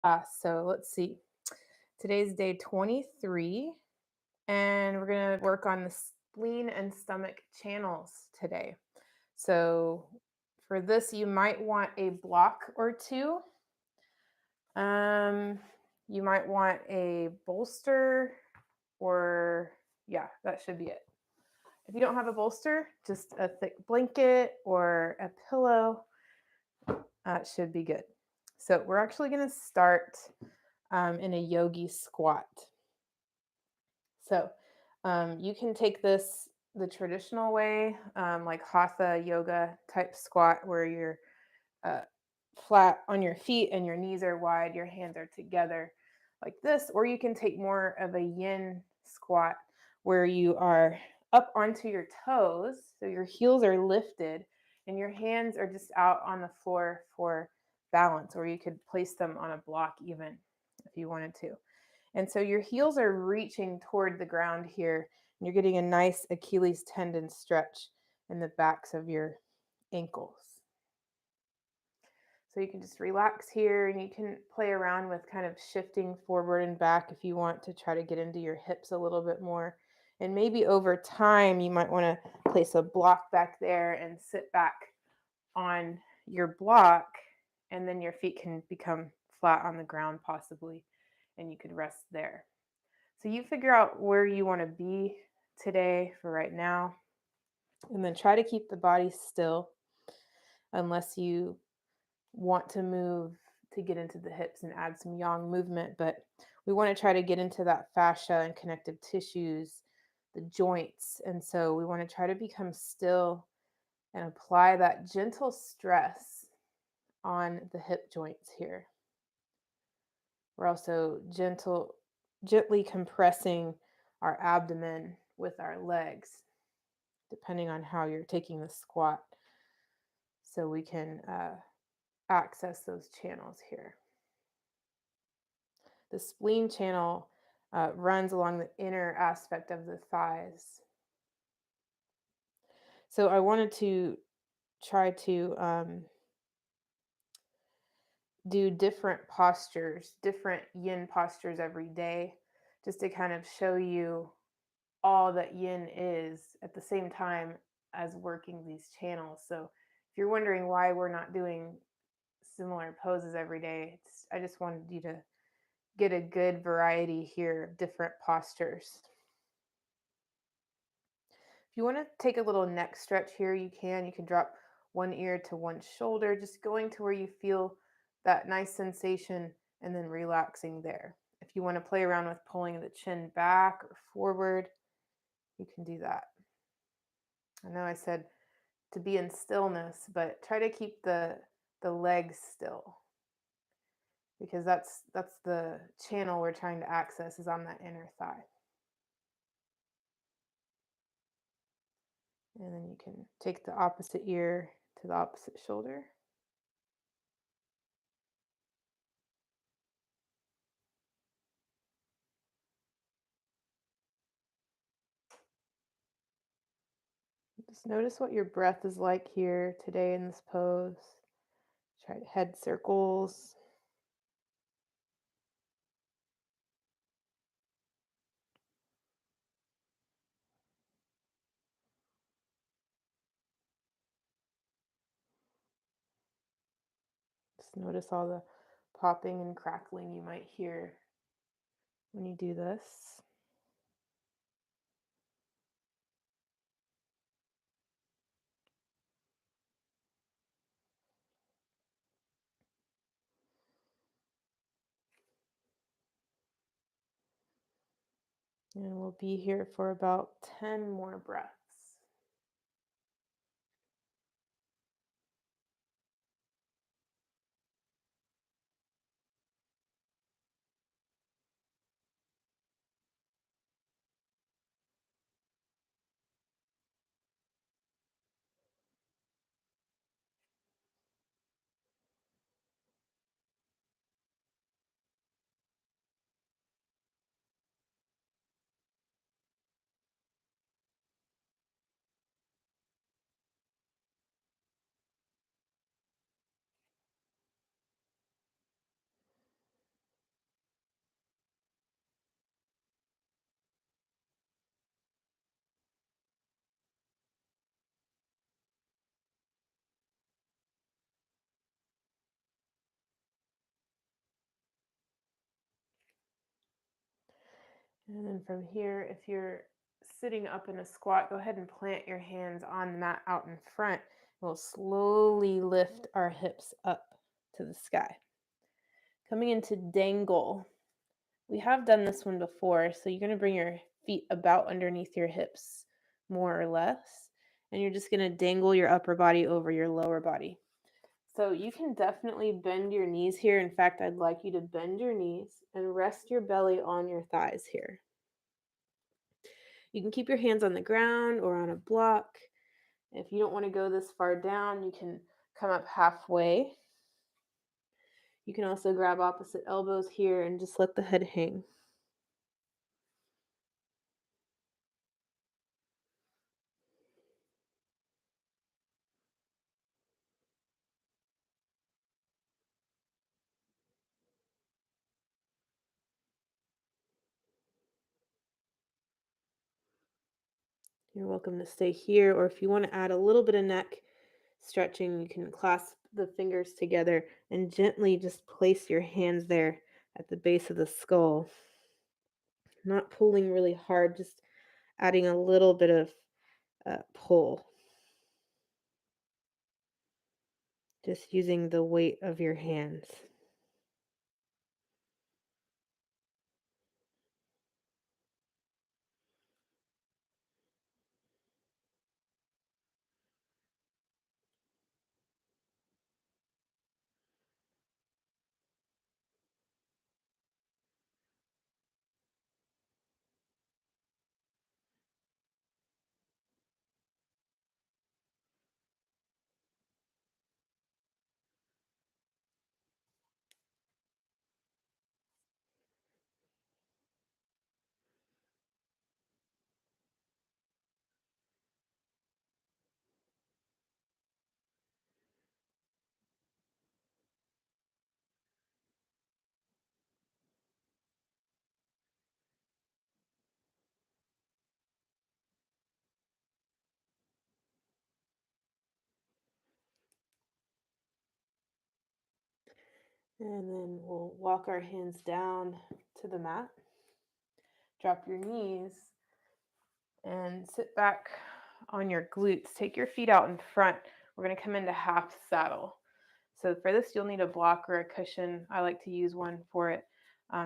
So let's see. Today's day 23, and we're going to work on the spleen and stomach channels today. So for this, you might want a block or two. Um, you might want a bolster, or yeah, that should be it. If you don't have a bolster, just a thick blanket or a pillow should be good. So we're actually going to start in a yogi squat. So you can take this the traditional way, like hatha yoga type squat, where you're uh, flat on your feet and your knees are wide, your hands are together like this, or you can take more of a yin squat where you are up onto your toes, so your heels are lifted and your hands are just out on the floor for balance, or you could place them on a block even if you wanted to. And so your heels are reaching toward the ground here, and you're getting a nice Achilles tendon stretch in the backs of your ankles. So you can just relax here and you can play around with kind of shifting forward and back if you want to try to get into your hips a little bit more. And maybe over time, you might want to place a block back there and sit back on your block, and then your feet can become flat on the ground, possibly, and you could rest there. So you figure out where you want to be today for right now, and then try to keep the body still unless you want to move to get into the hips and add some yang movement. But we want to try to get into that fascia and connective tissues, the joints. And so we want to try to become still and apply that gentle stress on the hip joints here. We're also gently compressing our abdomen with our legs, depending on how you're taking the squat, so we can access those channels here. The spleen channel runs along the inner aspect of the thighs. So I wanted to try to do different postures, different yin postures every day, just to kind of show you all that yin is at the same time as working these channels. So if you're wondering why we're not doing similar poses every day, I just wanted you to get a good variety here of different postures. If you want to take a little neck stretch here, you can. You can drop one ear to one shoulder, just going to where you feel that nice sensation and then relaxing there. If you want to play around with pulling the chin back or forward, you can do that. I know I said to be in stillness, but try to keep the legs still, because that's the channel we're trying to access, is on that inner thigh. And then you can take the opposite ear to the opposite shoulder. Just notice what your breath is like here today in this pose. Try head circles. Just notice all the popping and crackling you might hear when you do this. And we'll be here for about 10 more breaths. And then from here, if you're sitting up in a squat, go ahead and plant your hands on the mat out in front. We'll slowly lift our hips up to the sky. Coming into dangle. We have done this one before, so you're going to bring your feet about underneath your hips, more or less, and you're just going to dangle your upper body over your lower body. So you can definitely bend your knees here. In fact, I'd like you to bend your knees and rest your belly on your thighs here. You can keep your hands on the ground or on a block. If you don't want to go this far down, you can come up halfway. You can also grab opposite elbows here and just let the head hang. You're welcome to stay here, or if you want to add a little bit of neck stretching, you can clasp the fingers together and gently just place your hands there at the base of the skull. Not pulling really hard, just adding a little bit of pull. Just using the weight of your hands. And then we'll walk our hands down to the mat. Drop your knees and sit back on your glutes. Take your feet out in front. We're going to come into half saddle. So for this, you'll need a block or a cushion. I like to use one for it.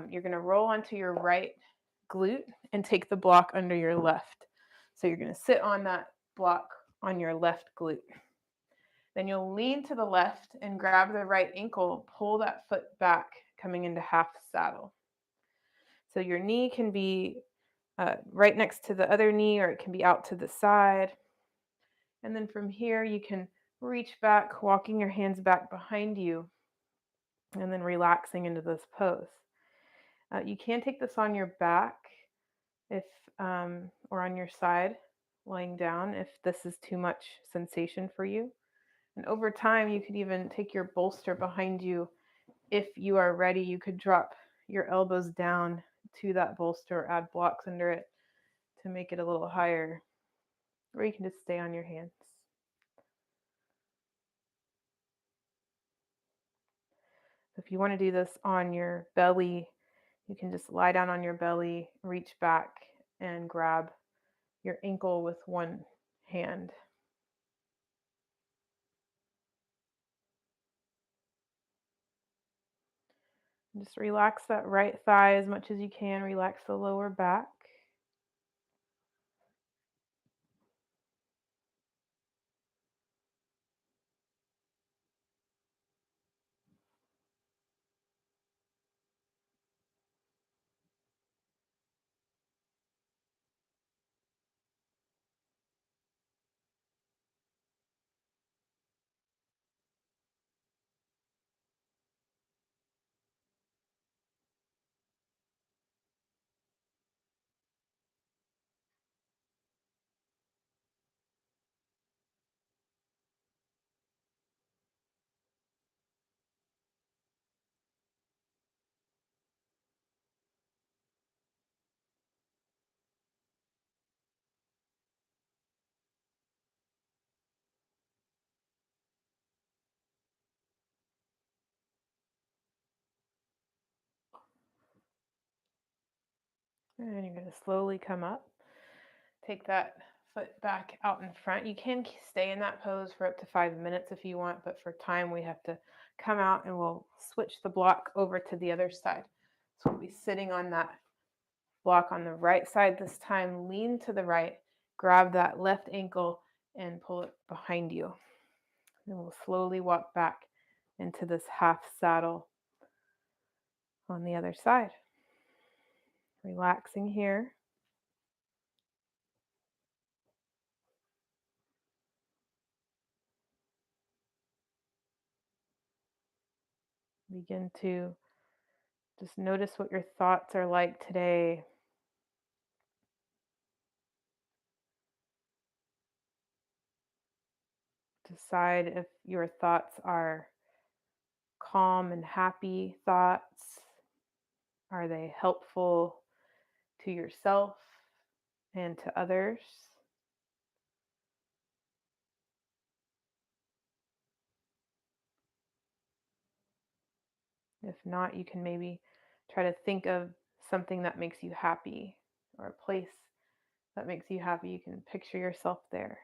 You're going to roll onto your right glute and take the block under your left. So you're going to sit on that block on your left glute. Then you'll lean to the left and grab the right ankle, pull that foot back, coming into half saddle. So your knee can be right next to the other knee, or it can be out to the side. And then from here, you can reach back, walking your hands back behind you, and then relaxing into this pose. You can take this on your back if or on your side, lying down, if this is too much sensation for you. And over time, you could even take your bolster behind you. If you are ready, you could drop your elbows down to that bolster, add blocks under it to make it a little higher, or you can just stay on your hands. If you want to do this on your belly, you can just lie down on your belly, reach back, and grab your ankle with one hand. Just relax that right thigh as much as you can. Relax the lower back. And you're going to slowly come up. Take that foot back out in front. You can stay in that pose for up to 5 minutes if you want, but for time, we have to come out and we'll switch the block over to the other side. So we'll be sitting on that block on the right side this time. Lean to the right, grab that left ankle and pull it behind you. Then we'll slowly walk back into this half saddle on the other side. Relaxing here. Begin to just notice what your thoughts are like today. Decide if your thoughts are calm and happy thoughts. Are they helpful to yourself and to others? If not, you can maybe try to think of something that makes you happy or a place that makes you happy. You can picture yourself there.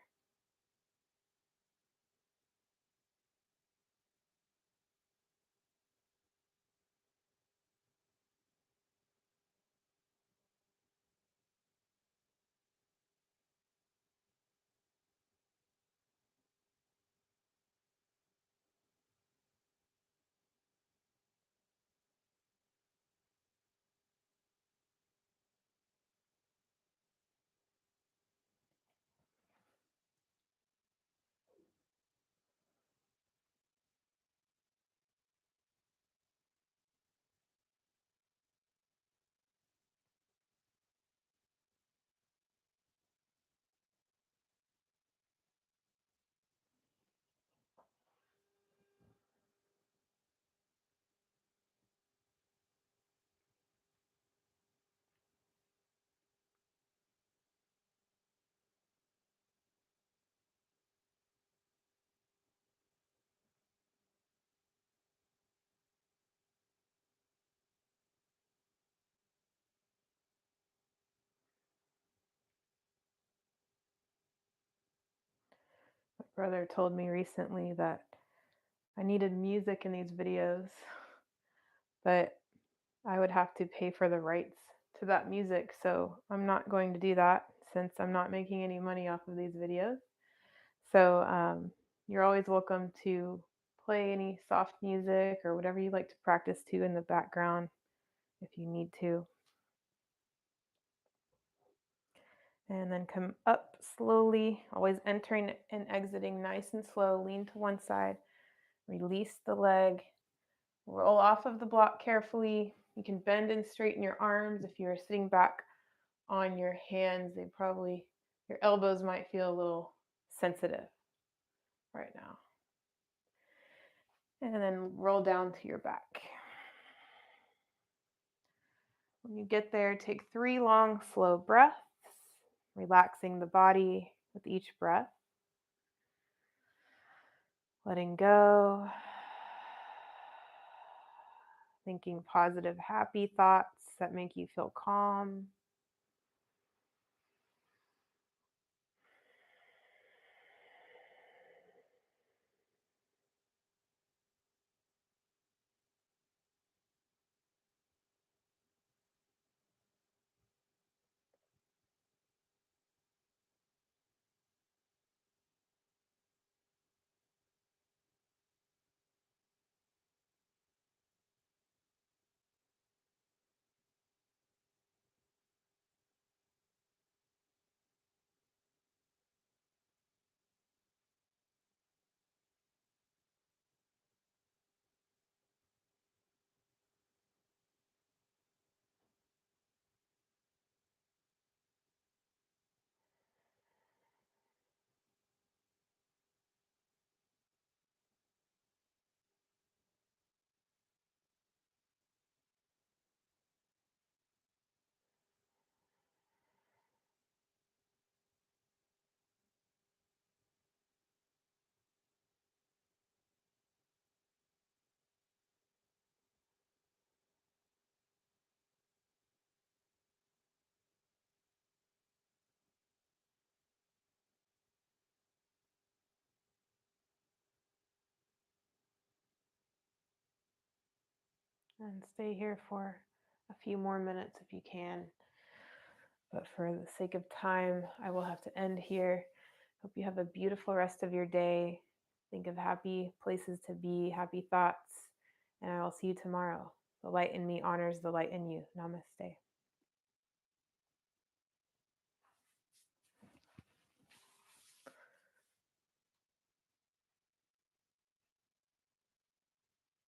My brother told me recently that I needed music in these videos, but I would have to pay for the rights to that music. So I'm not going to do that since I'm not making any money off of these videos. So you're always welcome to play any soft music or whatever you like to practice to in the background if you need to. And then come up slowly, always entering and exiting nice and slow. Lean to one side, release the leg, roll off of the block carefully. You can bend and straighten your arms. If you're sitting back on your hands, your elbows might feel a little sensitive right now. And then roll down to your back. When you get there, take 3 long, slow breaths, relaxing the body with each breath, letting go, thinking positive, happy thoughts that make you feel calm. and stay here for a few more minutes if you can. But for the sake of time, I will have to end here. Hope you have a beautiful rest of your day. Think of happy places to be, happy thoughts, and I will see you tomorrow. The light in me honors the light in you. Namaste.